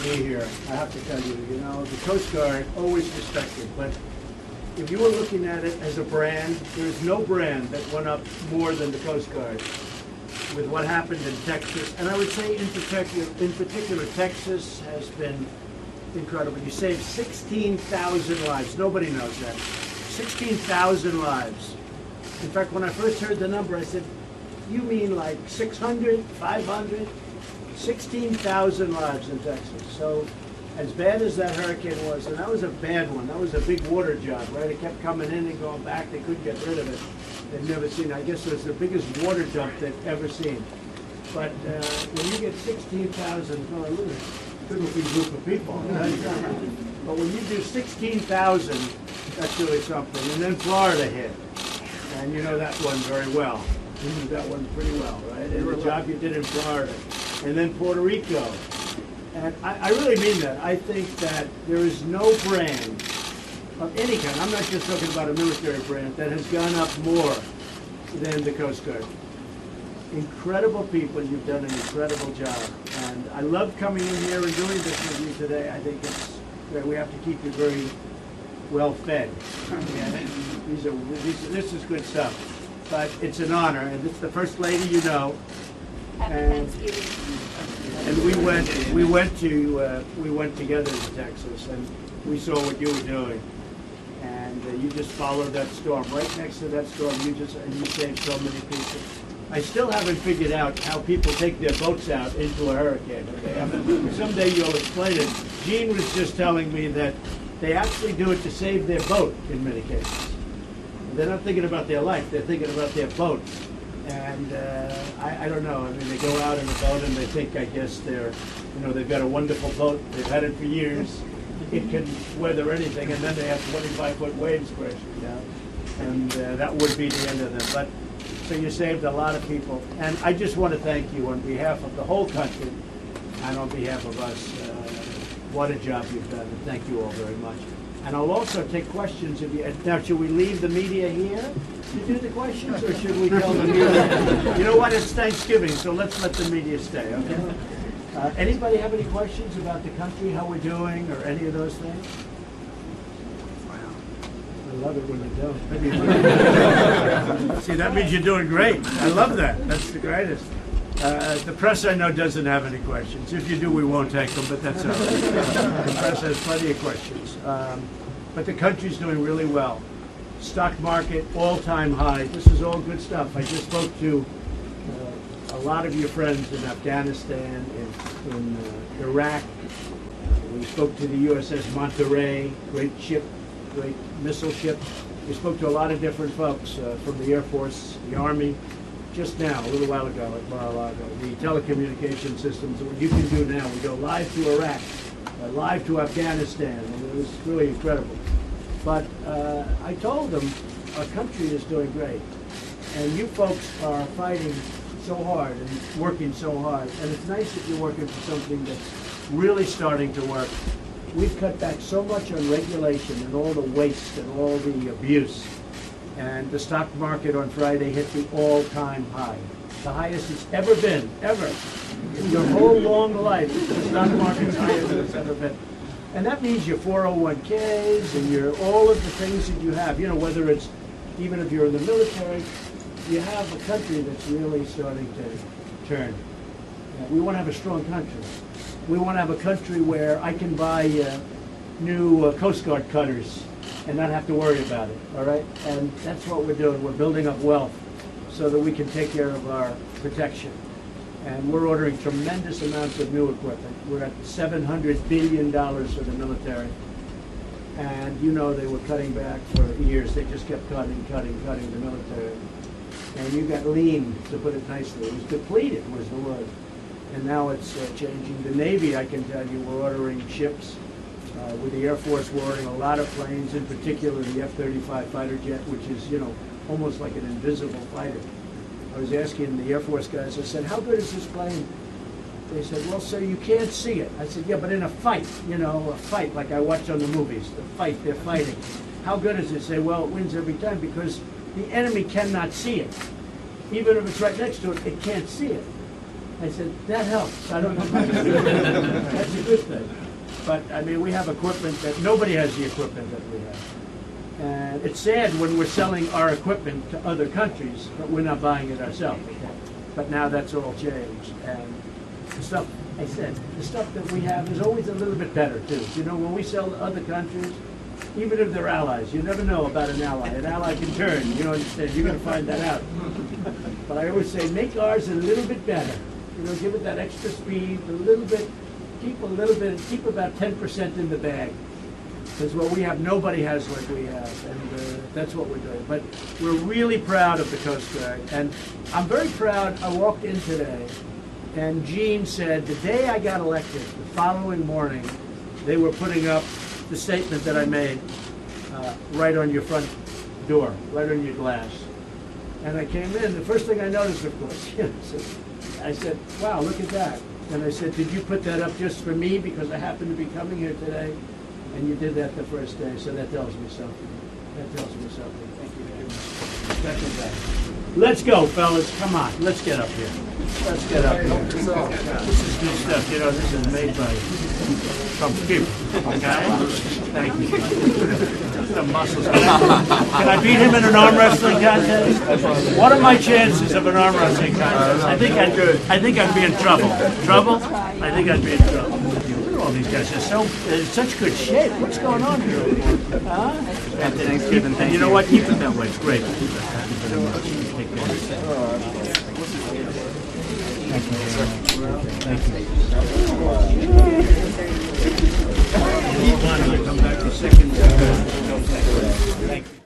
be here. I have to tell you, the Coast Guard, always respected, but if you were looking at it as a brand, there's no brand that went up more than the Coast Guard with what happened in Texas. And I would say in particular, Texas has been incredible. You saved 16,000 lives. Nobody knows that. 16,000 lives. In fact, when I first heard the number, I said, you mean like 600, 500? 16,000 lives in Texas. So as bad as that hurricane was, and that was a bad one, that was a big water job, right? It kept coming in and going back. They couldn't get rid of it. They'd never seen it. I guess it was the biggest water dump they've ever seen. But when you get 16,000, well, look, good looking group of people. But when you do 16,000, that's really something. And then Florida hit. And you know that one very well. You knew that one pretty well, right? And the job you did in Florida. And then Puerto Rico. And I really mean that. I think that there is no brand of any kind, I'm not just talking about a military brand, that has gone up more than the Coast Guard. Incredible people, you've done an incredible job. And I love coming in here and doing this with you today. I think it's that we have to keep you very well fed. This is good stuff. But it's an honor, and it's the First Lady you know. Happy Thanksgiving. And we went together to Texas, and we saw what you were doing. And you just followed that storm. Right next to that storm, you saved so many people. I still haven't figured out how people take their boats out into a hurricane. Okay? Someday you'll explain it. Gene was just telling me that they actually do it to save their boat in many cases. They're not thinking about their life, they're thinking about their boat. And I don't know, I mean, they go out in a boat and they think, I guess they've got a wonderful boat, they've had it for years, it can weather anything, and then they have 25-foot waves crashing down. And that would be the end of them. But so you saved a lot of people. And I just want to thank you on behalf of the whole country and on behalf of us. What a job you've done, and thank you all very much. And I'll also take questions of you. Now, should we leave the media here to do the questions, or should we tell the media? You know what? It's Thanksgiving, so let's let the media stay, okay? Anybody have any questions about the country, how we're doing, or any of those things? I love it when you don't. See, that means you're doing great. I love that. That's the greatest. The press, I know, doesn't have any questions. If you do, we won't take them, but that's all right. The press has plenty of questions. But the country's doing really well. Stock market, all-time high. This is all good stuff. I just spoke to a lot of your friends in Afghanistan, in Iraq. We spoke to the USS Monterey, great ship, great missile ship. We spoke to a lot of different folks from the Air Force, the Army. Just now, a little while ago at Mar-a-Lago, the telecommunication systems, what you can do now, we go live to Iraq, live to Afghanistan, and it was really incredible. But I told them our country is doing great, and you folks are fighting so hard and working so hard, and it's nice that you're working for something that's really starting to work. We've cut back so much on regulation and all the waste and all the abuse. And the stock market on Friday hit the all-time high. The highest it's ever been, ever. In your whole long life, the stock market's higher than it's ever been. And that means your 401ks and all of the things that you have, whether it's, even if you're in the military, you have a country that's really starting to turn. We want to have a strong country. We want to have a country where I can buy new Coast Guard cutters and not have to worry about it, all right? And that's what we're doing. We're building up wealth so that we can take care of our protection. And we're ordering tremendous amounts of new equipment. We're at $700 billion for the military. And they were cutting back for years. They just kept cutting the military. And you got lean, to put it nicely. It was depleted was the word. And now it's changing. The Navy, I can tell you, we're ordering ships. With the Air Force, we're ordering a lot of planes, in particular the F-35 fighter jet, which is, almost like an invisible fighter. I was asking the Air Force guys, I said, how good is this plane? They said, well, sir, you can't see it. I said, yeah, but in a fight, a fight like I watch on the movies, the fight, they're fighting. How good is it? They say, well, it wins every time because the enemy cannot see it. Even if it's right next to it, it can't see it. I said, that helps. I don't know. That's a good thing. But, I mean, we have equipment that, nobody has the equipment that we have. And it's sad when we're selling our equipment to other countries, but we're not buying it ourselves. But now that's all changed. And the stuff, I said, the stuff that we have is always a little bit better, too. You know, when we sell to other countries, even if they're allies, you never know about an ally. An ally can turn, you understand? You're going to find that out. But I always say, make ours a little bit better. You know, give it that extra speed, a little bit, keep about 10% in the bag. Because what we have, nobody has like we have, and that's what we're doing. But we're really proud of the Coast Guard, and I'm very proud. I walked in today, and Gene said, the day I got elected, the following morning, they were putting up the statement that I made right on your front door, right on your glass. And I came in, the first thing I noticed, of course, I said, wow, look at that. And I said, did you put that up just for me because I happen to be coming here today? And you did that the first day, so that tells me something. That tells me something. Thank you very much. Special day. Let's go, fellas. Come on. Let's get up here. Let's get up here. This is good stuff. You know, this is made by some people. Okay? Thank you. The muscles. Can I beat him in an arm wrestling contest? What are my chances of an arm wrestling contest? I think I'd be in trouble. Trouble? I think I'd be in trouble. All these guys are in such good shape. What's going on here? Huh? Happy Thanksgiving. And you know what? Keep it that way. It's great. Thank you very much. Take care. Thank you. Come back to second. Thank you.